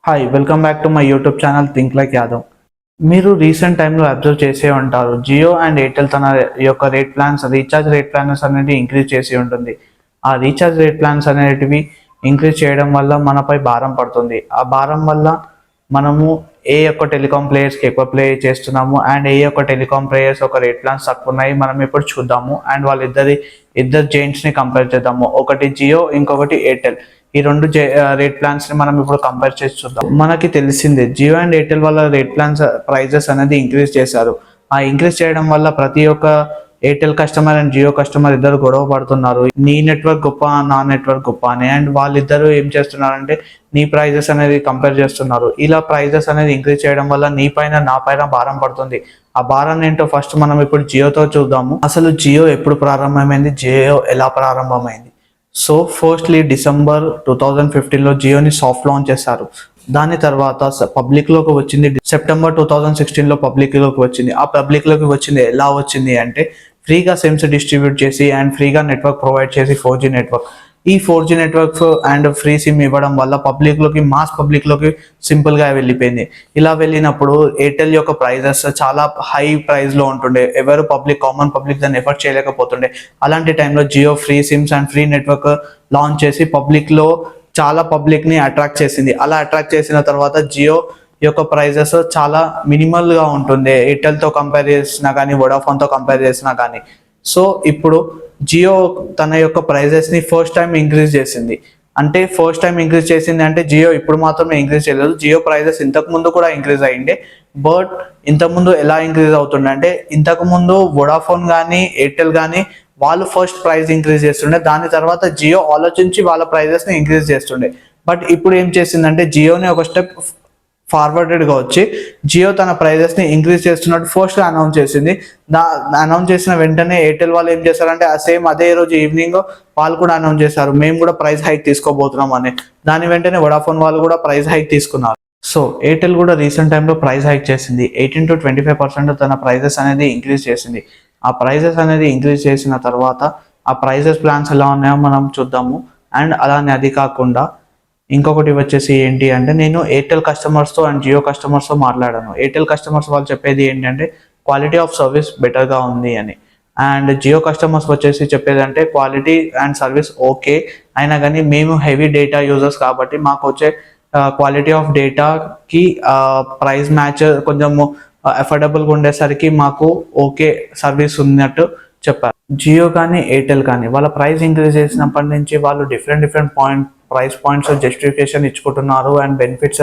Hi welcome back to my YouTube channel think like Yadav. మీరు recent టైంలో observe చేసే ఉంటారు, జియో అండ్ ఎయిర్టెల్ తన యొక్క రీఛార్జ్ రేట్ ప్లాన్స్ అనేది ఇంక్రీజ్ చేసి ఉంటుంది. ఆ రీఛార్జ్ రేట్ ప్లాన్స్ అనేటివి ఇంక్రీజ్ చేయడం వల్ల మనపై భారం పడుతుంది. ఆ భారం వల్ల మనము ఏ యొక్క టెలికాం ప్లేయర్స్కి ఎక్కువ ప్లే చేస్తున్నాము అండ్ ఏ యొక్క టెలికాం ప్లేయర్స్ ఒక రేట్ ప్లాన్స్ తక్కువ ఉన్నాయి మనం ఇప్పుడు చూద్దాము. అండ్ ఇద్దరు జెయింట్స్ని కంపేర్ చేద్దాము. ఒకటి జియో, ఇంకొకటి ఎయిర్టెల్. ఈ రెండు రేట్ ప్లాన్స్ ని మనం ఇప్పుడు కంపేర్ చేసి చూద్దాం. మనకి తెలిసిందే జియో అండ్ ఎయిర్టెల్ వల్ల రేట్ ప్లాన్స్ ప్రైజెస్ అనేది ఇంక్రీజ్ చేశారు. ఆ ఇంక్రీజ్ చేయడం వల్ల ప్రతి ఒక్క Airtel customer and Jio customer ఇద్దరు గొడవ పడుతున్నారు, నీ నెట్వర్క్ గొప్ప నా నెట్వర్క్ గొప్ప అని. అండ్ వాళ్ళిద్దరు ఏం చేస్తున్నారంటే నీ ప్రైజెస్ అనేది కంపేర్ చేస్తున్నారు. ఇలా ప్రైజెస్ అనేది ఇంక్రీజ్ చేయడం వల్ల నీ పైన నా పైన భారం పడుతుంది. ఆ భారం ఏంటో ఫస్ట్ మనం ఇప్పుడు జియోతో చూద్దాము. అసలు జియో ఎప్పుడు ప్రారంభమైంది, జియో ఎలా ప్రారంభమైంది? సో ఫస్ట్లీ డిసెంబర్ 2015లో జియోని సాఫ్ట్ లాంచ్ చేశారు. దాని తర్వాత పబ్లిక్లోకి వచ్చింది సెప్టెంబర్ 2016లో పబ్లిక్లోకి వచ్చింది. ఆ పబ్లిక్లోకి వచ్చింది ఎలా వచ్చింది అంటే ఫ్రీగా సిమ్స్ డిస్ట్రిబ్యూట్ చేసి అండ్ ఫ్రీగా నెట్వర్క్ ప్రొవైడ్ చేసి 4G నెట్వర్క్. ఈ 4G networks and free SIM ఇవ్వడం వల్ల మాస్ పబ్లిక్లోకి సింపుల్గా వెళ్ళిపోయింది. ఇలా వెళ్ళినప్పుడు ఎయిర్టెల్ యొక్క ప్రైజెస్ చాలా హై ప్రైస్లో ఉంటుండే, ఎవరు కామన్ పబ్లిక్ దాన్ని ఎఫర్ట్ చేయలేకపోతుండే. అలాంటి టైంలో Jio free SIMs and free network launch చేసి పబ్లిక్లో చాలా పబ్లిక్ని అట్రాక్ట్ చేసింది. అలా అట్రాక్ట్ చేసిన తర్వాత జియో యొక్క ప్రైజెస్ చాలా మినిమల్గా ఉంటుంది, ఎయిర్టెల్తో కంపేర్ చేసినా కానీ వోడాఫోన్తో కంపేర్ చేసినా కానీ. సో ఇప్పుడు జియో తన యొక్క ప్రైజెస్ని ఫస్ట్ టైం ఇంక్రీజ్ చేసింది. అంటే జియో ఇప్పుడు మాత్రమే ఇంక్రీజ్ చేయలేదు, జియో ప్రైజెస్ ఇంతకు ముందు కూడా ఇంక్రీజ్ అయ్యిండే. బట్ ఇంతకుముందు ఎలా ఇంక్రీజ్ అవుతుండే అంటే ఇంతకుముందు వోడాఫోన్ కానీ ఎయిర్టెల్ కానీ వాళ్ళు ఫస్ట్ ప్రైస్ ఇంక్రీజ్ చేస్తుండే, దాని తర్వాత జియో ఆలోచించి వాళ్ళ ప్రైజెస్ని ఇంక్రీజ్ చేస్తుండే. బట్ ఇప్పుడు ఏం చేసిందంటే జియోని ఒక స్టెప్ ఫార్వర్డెడ్గా వచ్చి జియో తన ప్రైజెస్ని ఇంక్రీజ్ చేస్తున్నట్టు ఫస్ట్గా అనౌన్స్ చేసింది. అనౌన్స్ చేసిన వెంటనే ఎయిర్టెల్ వాళ్ళు ఏం చేశారంటే అదే రోజు ఈవినింగ్ వాళ్ళు కూడా అనౌన్స్ చేశారు, మేము కూడా ప్రైస్ హైక్ తీసుకోబోతున్నాం అని. దాని వెంటనే వోడాఫోన్ వాళ్ళు కూడా ప్రైస్ హైక్ తీసుకున్నారు. సో ఎయిర్టెల్ కూడా రీసెంట్ టైంలో ప్రైస్ హైక్ చేసింది. 18 to 25% తన ప్రైజెస్ అనేది ఇంక్రీజ్ చేసింది. ఆ ప్రైజెస్ అనేది ఇంక్రీజ్ చేసిన తర్వాత ఆ ప్రైజెస్ ప్లాన్స్ ఎలా ఉన్నాయో మనం చూద్దాము. అండ్ అలానే అది కాకుండా ఇంకొకటి వచ్చేసి ఏంటి అంటే నేను ఎయిర్టెల్ కస్టమర్స్తో అండ్ జియో కస్టమర్స్తో మాట్లాడాను. ఎయిర్టెల్ కస్టమర్స్ వాళ్ళు చెప్పేది ఏంటంటే క్వాలిటీ ఆఫ్ సర్వీస్ బెటర్గా ఉంది అని. అండ్ జియో కస్టమర్స్ వచ్చేసి చెప్పేది అంటే క్వాలిటీ అండ్ సర్వీస్ ఓకే అయినా కానీ మేము హెవీ డేటా యూజర్స్ కాబట్టి మాకు వచ్చే క్వాలిటీ ఆఫ్ డేటాకి ప్రైస్ మ్యాచ్ కొంచెము అఫోర్డబుల్గా ఉండేసరికి మాకు ఓకే సర్వీస్ ఉన్నట్టు చెప్పారు. జియో కానీ ఎయిర్టెల్ కానీ వాళ్ళ ప్రైస్ ఇంక్రీజ్ చేసినప్పటి నుంచి వాళ్ళు డిఫరెంట్ ప్రైస్ పాయింట్స్ జస్టిఫికేషన్ ఇచ్చుకుంటున్నారు అండ్ బెనిఫిట్స్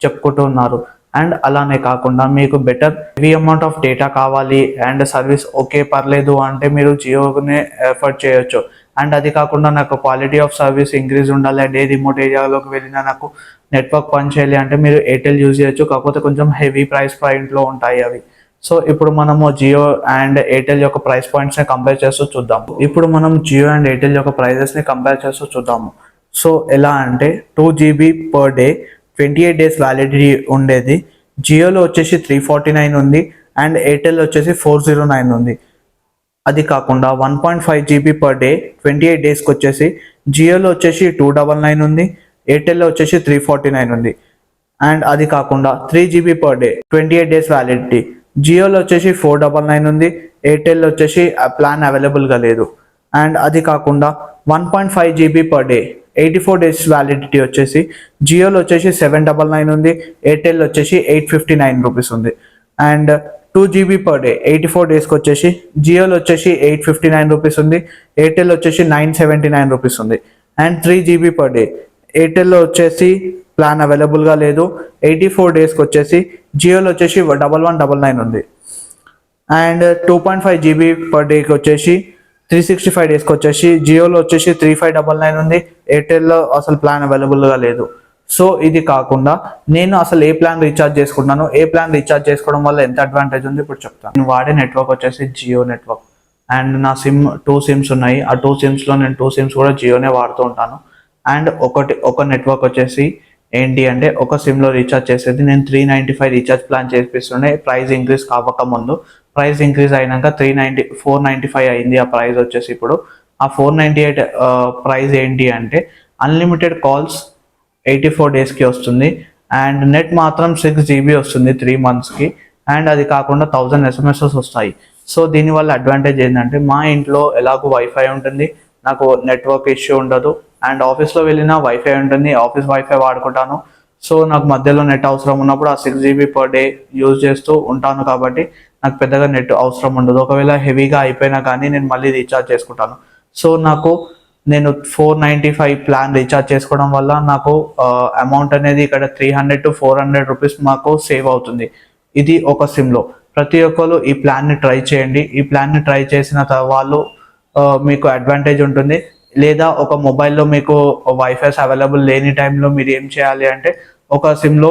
చెప్పుకుంటున్నారు. అండ్ అలానే కాకుండా మీకు better heavy amount of data కావాలి అండ్ సర్వీస్ ఓకే పర్లేదు అంటే మీరు జియోనే ఎఫర్ట్ చేయొచ్చు. అండ్ అది కాకుండా నాకు క్వాలిటీ ఆఫ్ సర్వీస్ ఇంక్రీజ్ ఉండాలి అండ్ ఏ రిమోట్ ఏరియాలోకి వెళ్ళినా నాకు నెట్వర్క్ పనిచేయాలి అంటే మీరు ఎయిర్టెల్ యూజ్ చేయొచ్చు, కాకపోతే కొంచెం హెవీ ప్రైస్ పాయింట్లో ఉంటాయి అవి. సో ఇప్పుడు మనము జియో అండ్ ఎయిర్టెల్ యొక్క ప్రైస్ పాయింట్స్ని కంపేర్ చేస్తూ చూద్దాము. ఇప్పుడు మనం జియో అండ్ ఎయిర్టెల్ యొక్క ప్రైజెస్ని కంపేర్ చేస్తూ చూద్దాము. సో ఎలా అంటే 2 GB per day 28 days validity ఉండేది. జియోలో వచ్చేసి 349 ఉంది అండ్ ఎయిర్టెల్ వచ్చేసి 409 ఉంది. అది కాకుండా 1.5 GB per day 28 డేస్కి వచ్చేసి జియోలో వచ్చేసి 299 ఉంది, ఎయిర్టెల్లో వచ్చేసి 349 ఉంది. అండ్ అది కాకుండా 3 GB per day 28 days validity జియోలో వచ్చేసి 499 ఉంది, ఎయిర్టెల్లో వచ్చేసి ప్లాన్ అవైలబుల్గా లేదు. అండ్ అది కాకుండా 1.5 GB per day 84 days validity వచ్చేసి జియోలో వచ్చేసి 799 ఉంది, ఎయిర్టెల్ వచ్చేసి 859 రూపీస్ ఉంది. అండ్ 2 GB per day 84 డేస్కి వచ్చేసి జియోలో వచ్చేసి 859 రూపీస్ ఉంది, ఎయిర్టెల్ వచ్చేసి 979 రూపీస్ ఉంది. అండ్ 3 GB per day ఎయిర్టెల్లో వచ్చేసి ప్లాన్ అవైలబుల్గా లేదు, 84 డేస్కి వచ్చేసి జియోలో వచ్చేసి 1199 ఉంది. అండ్ 2.5 GB per డేకి వచ్చేసి 365 డేస్కి వచ్చేసి జియోలో వచ్చేసి 3599 ఉంది, ఎయిర్టెల్లో అసలు ప్లాన్ అవైలబుల్గా లేదు. సో ఇది కాకుండా నేను అసలు ఏ ప్లాన్ రీఛార్జ్ చేసుకుంటున్నాను, ఏ ప్లాన్ రీఛార్జ్ చేసుకోవడం వల్ల ఎంత అడ్వాంటేజ్ ఉంది ఇప్పుడు చెప్తాను. నేను వాడే నెట్వర్క్ వచ్చేసి జియో నెట్వర్క్ అండ్ నా టూ సిమ్స్ ఉన్నాయి. ఆ 2 సిమ్స్లో నేను 2 సిమ్స్ కూడా జియోనే వాడుతూ ఉంటాను. అండ్ ఒక నెట్వర్క్ వచ్చేసి ఏంటి అంటే ఒక సిమ్లో రీఛార్జ్ చేసేది నేను 395 రీఛార్జ్ ప్లాన్ చేపిస్తుండే ప్రైస్ ఇంక్రీజ్ కావకముందు. ప్రైస్ ఇంక్రీజ్ అయినాక 495 అయింది ఆ ప్రైస్ వచ్చేసి. ఇప్పుడు ఆ 498 ప్రైస్ ఏంటి అంటే అన్లిమిటెడ్ కాల్స్ 84 డేస్కి వస్తుంది అండ్ నెట్ మాత్రం 6 GB వస్తుంది 3 monthsకి. అండ్ అది కాకుండా 1000 SMSs వస్తాయి. సో దీనివల్ల అడ్వాంటేజ్ ఏంటంటే మా ఇంట్లో ఎలాగో వైఫై ఉంటుంది, నాకు నెట్వర్క్ ఇష్యూ ఉండదు. అండ్ ఆఫీస్లో వెళ్ళినా వైఫై ఉంటుంది, ఆఫీస్ వైఫై వాడుకుంటాను. సో నాకు మధ్యలో నెట్ అవసరం ఉన్నప్పుడు ఆ 6 GB per day యూజ్ చేస్తూ ఉంటాను కాబట్టి నాకు పెద్దగా నెట్ అవసరం ఉండదు. ఒకవేళ హెవీగా అయిపోయినా కానీ నేను మళ్ళీ రీఛార్జ్ చేసుకుంటాను. సో నేను 495 ప్లాన్ రీఛార్జ్ చేసుకోవడం వల్ల నాకు అమౌంట్ అనేది ఇక్కడ 300 to 400 రూపీస్ మాకు సేవ్ అవుతుంది. ఇది ఒక సిమ్లో. ప్రతి ఒక్కరు ఈ ప్లాన్ని ట్రై చేయండి. ఈ ప్లాన్ని ట్రై చేసిన వాళ్ళు మీకు అడ్వాంటేజ్ ఉంటుంది. లేదా ఒక మొబైల్లో మీకు వైఫైస్ అవైలబుల్ లేని టైంలో మీరు ఏం చేయాలి అంటే ఒక సిమ్లో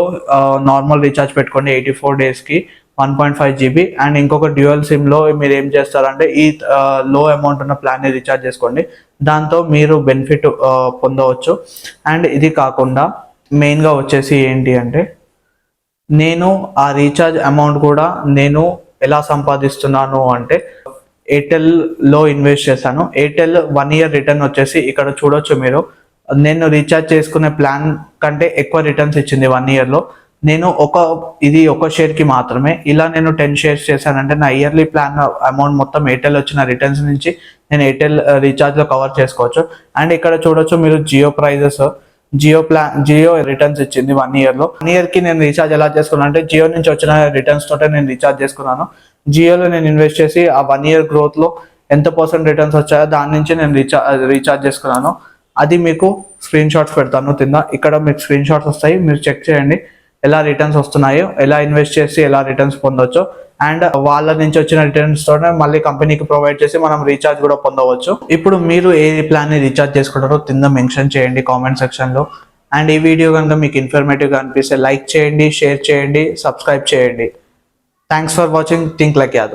నార్మల్ రీఛార్జ్ పెట్టుకోండి 84 daysకి 1.5 GB. అండ్ ఇంకొక డ్యూయల్ సిమ్లో మీరు ఏం చేస్తారంటే ఈ లో అమౌంట్ ఉన్న ప్లాన్ని రీఛార్జ్ చేసుకోండి. దాంతో మీరు బెనిఫిట్ పొందవచ్చు. అండ్ ఇది కాకుండా మెయిన్గా వచ్చేసి ఏంటి అంటే నేను ఆ రీఛార్జ్ అమౌంట్ కూడా నేను ఎలా సంపాదిస్తున్నాను అంటే ఎయిర్టెల్లో ఇన్వెస్ట్ చేశాను. ఎయిర్టెల్ 1 year రిటర్న్ వచ్చేసి ఇక్కడ చూడొచ్చు మీరు. నేను రీఛార్జ్ చేసుకునే ప్లాన్ కంటే ఎక్కువ రిటర్న్స్ ఇచ్చింది 1 yearలో. నేను ఇది ఒక షేర్కి మాత్రమే. ఇలా నేను 10 shares చేశానంటే నా ఇయర్లీ ప్లాన్ అమౌంట్ మొత్తం ఎయిర్టెల్ వచ్చిన రిటర్న్స్ నుంచి నేను ఎయిర్టెల్ రీఛార్జ్లో కవర్ చేసుకోవచ్చు. అండ్ ఇక్కడ చూడొచ్చు మీరు జియో రిటర్న్స్ ఇచ్చింది 1 yearలో. 1 yearకి నేను రీఛార్జ్ ఎలా చేసుకున్నాను అంటే జియో నుంచి వచ్చిన రిటర్న్స్ తోటే నేను రీఛార్జ్ చేసుకున్నాను. జియోలో నేను ఇన్వెస్ట్ చేసి ఆ 1 year గ్రోత్లో ఎంత % రిటర్న్స్ వచ్చాయో దాని నుంచి నేను రీఛార్జ్ చేసుకున్నాను. అది మీకు స్క్రీన్ షాట్స్ పెడతాను కింద. ఇక్కడ మీకు స్క్రీన్ షాట్స్ వస్తాయి, మీరు చెక్ చేయండి ఎలా రిటర్న్స్ వస్తున్నాయో, ఎలా ఇన్వెస్ట్ చేసి ఎలా రిటర్న్స్ పొందొచ్చో. అండ్ వాళ్ళ నుంచి వచ్చిన రిటర్న్స్ తోనే మళ్ళీ కంపెనీకి ప్రొవైడ్ చేసి మనం రీఛార్జ్ కూడా పొందవచ్చు. ఇప్పుడు మీరు ఏ ప్లాన్ని రీఛార్జ్ చేసుకుంటారో కింద మెన్షన్ చేయండి కామెంట్ సెక్షన్లో. అండ్ ఈ వీడియో కనుక మీకు ఇన్ఫర్మేటివ్గా అనిపిస్తే లైక్ చేయండి, షేర్ చేయండి, సబ్స్క్రైబ్ చేయండి. Thanks for watching think like Yadav.